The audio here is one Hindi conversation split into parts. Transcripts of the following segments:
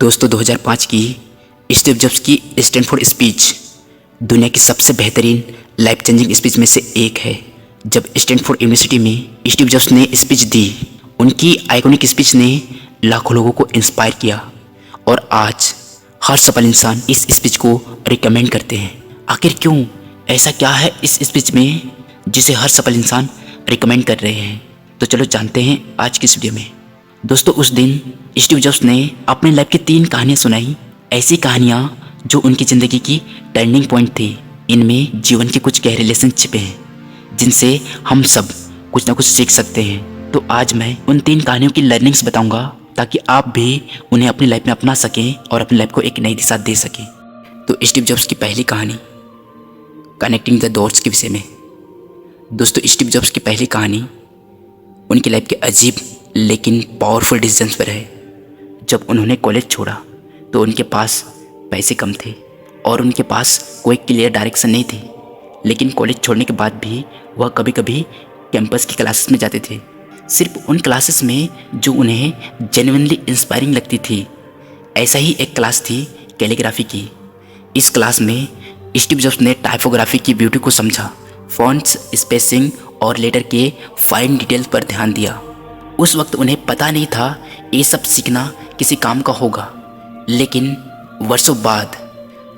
दोस्तों 2005 की स्टीव जॉब्स की स्टैनफोर्ड स्पीच दुनिया की सबसे बेहतरीन लाइफ चेंजिंग स्पीच में से एक है। जब स्टैनफोर्ड यूनिवर्सिटी में स्टीव जॉब्स ने स्पीच दी, उनकी आइकॉनिक स्पीच ने लाखों लोगों को इंस्पायर किया और आज हर सफल इंसान इस स्पीच को रिकमेंड करते हैं। आखिर क्यों? ऐसा क्या है इस स्पीच में जिसे हर सफल इंसान रिकमेंड कर रहे हैं? तो चलो जानते हैं आज की इस वीडियो में। दोस्तों, उस दिन स्टीव जॉब्स ने अपनी लाइफ की 3 कहानियाँ सुनाई, ऐसी कहानियाँ जो उनकी ज़िंदगी की टर्निंग पॉइंट थी। इनमें जीवन के कुछ गहरे लेसन छिपे हैं जिनसे हम सब कुछ ना कुछ सीख सकते हैं। तो आज मैं उन 3 कहानियों की लर्निंग्स बताऊंगा ताकि आप भी उन्हें अपनी लाइफ में अपना सकें और अपनी लाइफ को एक नई दिशा दे सकें। तो स्टीव जॉब्स की पहली कहानी कनेक्टिंग द डॉट्स के विषय में। दोस्तों, स्टीव जॉब्स की पहली कहानी उनकी लाइफ के अजीब लेकिन पावरफुल डिसीजंस पर है। जब उन्होंने कॉलेज छोड़ा तो उनके पास पैसे कम थे और उनके पास कोई क्लियर डायरेक्शन नहीं थी। लेकिन कॉलेज छोड़ने के बाद भी वह कभी कभी कैंपस की क्लासेस में जाते थे, सिर्फ उन क्लासेस में जो उन्हें जेन्युइनली इंस्पायरिंग लगती थी। ऐसा ही एक क्लास थी कैलीग्राफी की। इस क्लास में स्टीव जॉब्स ने टाइपोग्राफी की ब्यूटी को समझा, फॉन्ट्स, स्पेसिंग और लेटर के फाइन डिटेल्स पर ध्यान दिया। उस वक्त उन्हें पता नहीं था ये सब सीखना किसी काम का होगा, लेकिन वर्षों बाद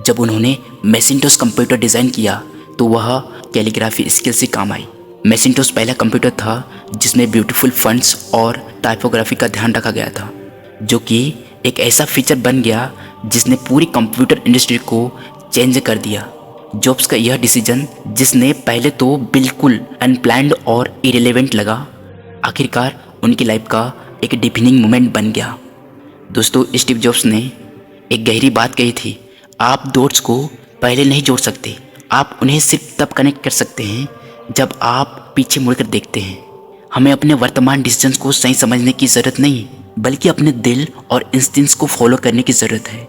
जब उन्होंने मैकिन्टोश कंप्यूटर डिज़ाइन किया तो वह कैलीग्राफी स्किल से काम आई। मैकिन्टोश पहला कंप्यूटर था जिसमें ब्यूटीफुल फॉन्ट्स और टाइपोग्राफी का ध्यान रखा गया था, जो कि एक ऐसा फीचर बन गया जिसने पूरी कंप्यूटर इंडस्ट्री को चेंज कर दिया। जॉब्स का यह डिसीजन, जिसने पहले तो बिल्कुल अनप्लान्ड और इरेलेवेंट लगा, आखिरकार उनकी लाइफ का एक डिफाइनिंग मोमेंट बन गया। दोस्तों, स्टीव जॉब्स ने एक गहरी बात कही थी, आप डॉट्स को पहले नहीं जोड़ सकते, आप उन्हें सिर्फ तब कनेक्ट कर सकते हैं जब आप पीछे मुड़कर देखते हैं। हमें अपने वर्तमान डिसीजंस को सही समझने की ज़रूरत नहीं, बल्कि अपने दिल और इंस्टिंक्ट्स को फॉलो करने की ज़रूरत है।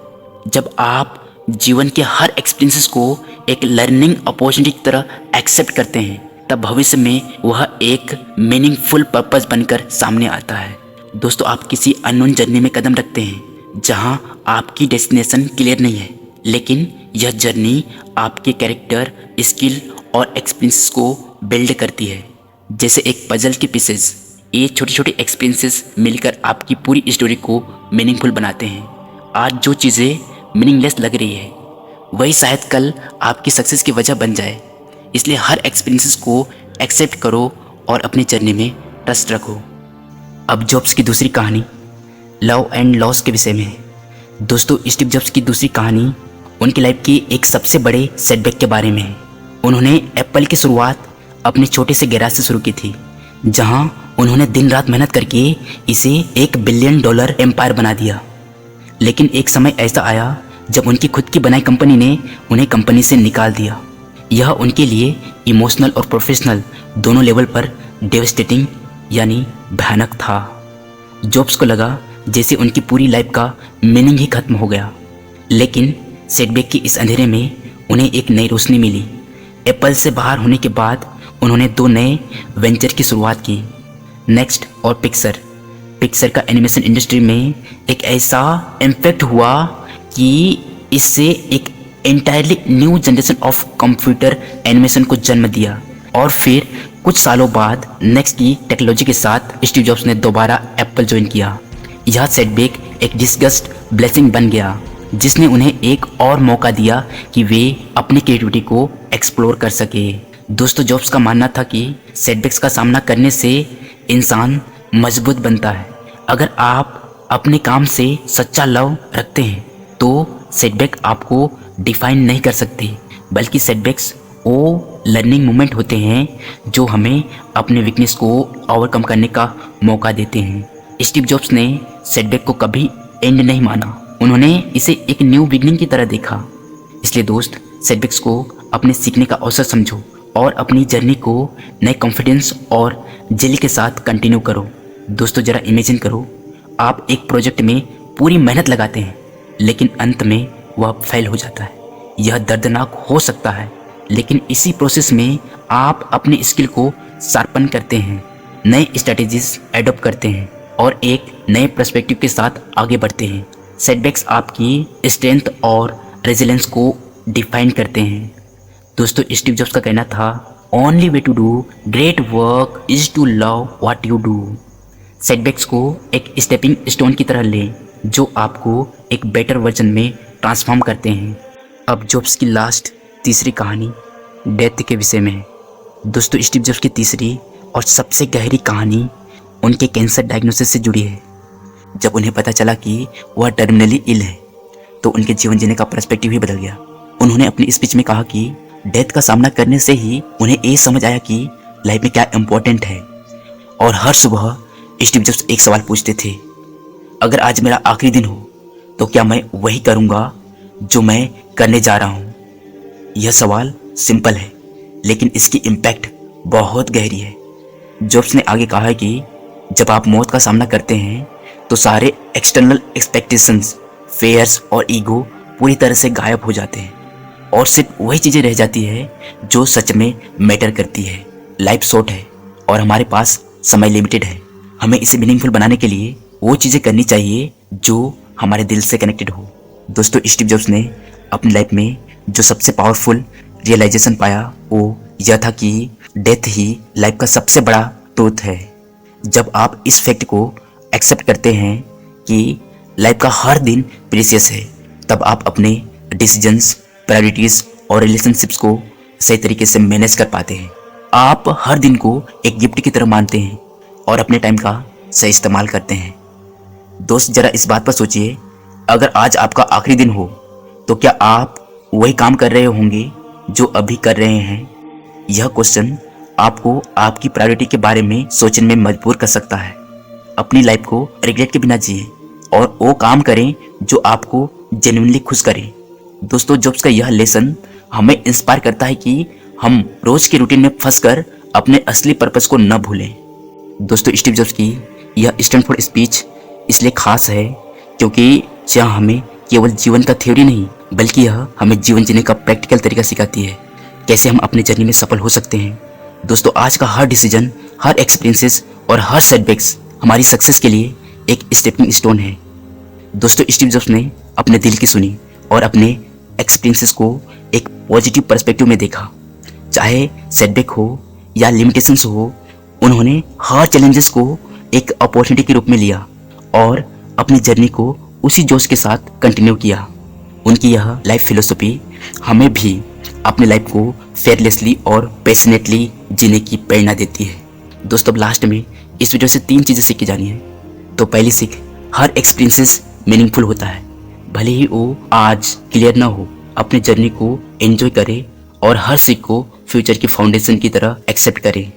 जब आप जीवन के हर एक्सपीरियंसेस को एक लर्निंग अपॉर्चुनिटी की तरह एक्सेप्ट करते हैं, तब भविष्य में वह एक मीनिंगफुल पर्पस बनकर सामने आता है। दोस्तों, आप किसी अननोन जर्नी में कदम रखते हैं जहां आपकी डेस्टिनेशन क्लियर नहीं है, लेकिन यह जर्नी आपके कैरेक्टर, स्किल और एक्सपीरियंस को बिल्ड करती है। जैसे एक पजल के पीसेस, ये छोटे छोटे एक्सपीरियंसेस मिलकर आपकी पूरी स्टोरी को मीनिंगफुल बनाते हैं। आज जो चीज़ें मीनिंगलेस लग रही है वही शायद कल आपकी सक्सेस की वजह बन जाए। इसलिए हर एक्सपीरियंसेस को एक्सेप्ट करो और अपनी जर्नी में ट्रस्ट रखो। अब जॉब्स की दूसरी कहानी लव एंड लॉस के विषय में है। दोस्तों, स्टीव जॉब्स की दूसरी कहानी उनकी लाइफ की एक सबसे बड़े सेटबैक के बारे में है। उन्होंने एप्पल की शुरुआत अपने छोटे से गैराज से शुरू की थी, जहां उन्होंने दिन रात मेहनत करके इसे $1 बिलियन एम्पायर बना दिया। लेकिन एक समय ऐसा आया जब उनकी खुद की बनाई कंपनी ने उन्हें कंपनी से निकाल दिया। यह उनके लिए इमोशनल और प्रोफेशनल दोनों लेवल पर डेवस्टेटिंग यानी भयानक था। जॉब्स को लगा जैसे उनकी पूरी लाइफ का मीनिंग ही खत्म हो गया। लेकिन सेटबैक की इस अंधेरे में उन्हें एक नई रोशनी मिली। एप्पल से बाहर होने के बाद उन्होंने 2 नए वेंचर की शुरुआत की, नेक्स्ट और पिक्सर। पिक्सर का एनिमेशन इंडस्ट्री में एक ऐसा इम्पैक्ट हुआ कि इससे एक entirely new generation of computer animation को जन्म दिया। और फिर कुछ सालों बाद नेक्स्ट की टेक्नोलॉजी के साथ स्टीव जॉब्स ने दोबारा एप्पल ज्वाइन किया। यह सेटबैक एक डिस्गस्ट ब्लेसिंग बन गया, जिसने उन्हें एक और मौका दिया कि वे अपनी क्रिएटिविटी को एक्सप्लोर कर सके। दोस्तों, जॉब्स का मानना था कि सेटबैक्स का सामना करने से इंसान मजबूत बनता है। अगर आप अपने काम से सच्चा लव रखते हैं तो सेटबैक आपको डिफाइन नहीं कर सकते, बल्कि सेटबैक्स वो लर्निंग मोमेंट होते हैं जो हमें अपने वीकनेस को ओवरकम करने का मौका देते हैं। स्टीव जॉब्स ने सेटबैक को कभी एंड नहीं माना, उन्होंने इसे एक न्यू बिगनिंग की तरह देखा। इसलिए दोस्त, सेटबैक्स को अपने सीखने का अवसर समझो और अपनी जर्नी को नए कॉन्फिडेंस और जेल के साथ कंटिन्यू करो। दोस्तों, ज़रा इमेजिन करो, आप एक प्रोजेक्ट में पूरी मेहनत लगाते हैं, लेकिन अंत में वह फेल हो जाता है। यह दर्दनाक हो सकता है, लेकिन इसी प्रोसेस में आप अपनी स्किल को शार्पन करते हैं, नए स्ट्रेटजीज एडॉप्ट करते हैं और एक नए पर्सपेक्टिव के साथ आगे बढ़ते हैं। सेटबैक्स आपकी स्ट्रेंथ और रेजिलेंस को डिफाइन करते हैं। दोस्तों स्टीव जॉब्स का कहना था, only way to do great work is to love what you do. Setbacks को एक स्टेपिंग स्टोन की तरह लें जो आपको एक बेटर वर्जन में ट्रांसफॉर्म करते हैं। अब जॉब्स की लास्ट तीसरी कहानी डेथ के विषय में है। दोस्तों स्टीव जॉब्स की तीसरी और सबसे गहरी कहानी उनके कैंसर डायग्नोसिस से जुड़ी है। जब उन्हें पता चला कि वह टर्मिनली इल है तो उनके जीवन जीने का पर्सपेक्टिव ही बदल गया। उन्होंने अपनी स्पीच में कहा कि डेथ का सामना करने से ही उन्हें ये समझ आया कि लाइफ में क्या इम्पोर्टेंट है। और हर सुबह स्टीव जॉब्स एक सवाल पूछते थे, अगर आज मेरा आखिरी दिन हो तो क्या मैं वही करूँगा जो मैं करने जा रहा हूँ। यह सवाल सिंपल है लेकिन इसकी इम्पैक्ट बहुत गहरी है। जॉब्स ने आगे कहा है कि जब आप मौत का सामना करते हैं तो सारे एक्सटर्नल एक्सपेक्टेशंस, फेयर्स और ईगो पूरी तरह से गायब हो जाते हैं और सिर्फ वही चीज़ें रह जाती है जो सच में मैटर करती है। लाइफ शॉर्ट है और हमारे पास समय लिमिटेड है। हमें इसे मीनिंगफुल बनाने के लिए वो चीज़ें करनी चाहिए जो हमारे दिल से कनेक्टेड हो। दोस्तों स्टीव जॉब्स ने अपनी लाइफ में जो सबसे पावरफुल रियलाइजेशन पाया वो यह था कि डेथ ही लाइफ का सबसे बड़ा ट्रूथ है। जब आप इस फैक्ट को एक्सेप्ट करते हैं कि लाइफ का हर दिन प्रीशियस है, तब आप अपने डिसीजंस, प्रायोरिटीज़ और रिलेशनशिप्स को सही तरीके से मैनेज कर पाते हैं। आप हर दिन को एक गिफ्ट की तरह मानते हैं और अपने टाइम का सही इस्तेमाल करते हैं। दोस्त जरा इस बात पर सोचिए, अगर आज आपका आखिरी दिन हो तो क्या आप वही काम कर रहे होंगे जो अभी कर रहे हैं। यह क्वेश्चन आपको आपकी प्रायोरिटी के बारे में सोचने में मजबूर कर सकता है। अपनी लाइफ को रिग्रेट के बिना जिए और वो काम करें जो आपको जेन्युइनली खुश करे। दोस्तों जॉब्स का यह लेसन हमें इंस्पायर करता है कि हम रोज के रूटीन में फंसकर अपने असली पर्पस को न भूलें। दोस्तों स्टीव जॉब्स की यह स्टैनफोर्ड स्पीच इसलिए खास है क्योंकि यह हमें केवल जीवन का थ्योरी नहीं बल्कि यह हमें जीवन जीने का प्रैक्टिकल तरीका सिखाती है, कैसे हम अपने जर्नी में सफल हो सकते हैं। दोस्तों आज का हर डिसीजन, हर एक्सपीरियंसेस और हर सेटबैक्स हमारी सक्सेस के लिए एक स्टेपिंग स्टोन है। दोस्तों स्टीव जॉब्स ने अपने दिल की सुनी और अपने एक्सपीरियंसेस को एक पॉजिटिव पर्सपेक्टिव में देखा। चाहे सेटबैक हो या लिमिटेशंस हो, उन्होंने हर चैलेंजेस को एक अपॉर्चुनिटी के रूप में लिया और अपनी जर्नी को उसी जोश के साथ कंटिन्यू किया। उनकी यह लाइफ फिलोसफी हमें भी अपनी लाइफ को फेयरलेसली और पैशनेटली जीने की प्रेरणा देती है। दोस्तों लास्ट में इस वीडियो से 3 चीज़ें सीखी जानी है। तो पहली सीख, हर एक्सपीरियंसेस मीनिंगफुल होता है, भले ही वो आज क्लियर ना हो। अपने जर्नी को एंजॉय करें और हर सीख को फ्यूचर की फाउंडेशन की तरह एक्सेप्ट करें।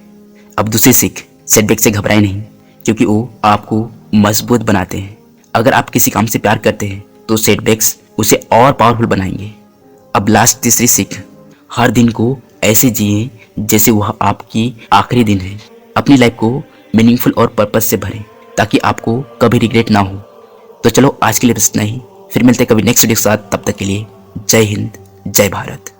अब दूसरी सीख, सेटबैक से घबराएं नहीं क्योंकि वो आपको मजबूत बनाते हैं। अगर आप किसी काम से प्यार करते हैं तो सेटबैक्स उसे और पावरफुल बनाएंगे। अब लास्ट तीसरी सीख, हर दिन को ऐसे जिए जैसे वह आपकी आखिरी दिन है। अपनी लाइफ को मीनिंगफुल और पर्पस से भरें ताकि आपको कभी रिग्रेट ना हो। तो चलो आज के लिए बस इतना ही, फिर मिलते हैं कभी नेक्स्ट वीडियो के साथ। तब तक के लिए जय हिंद, जय भारत।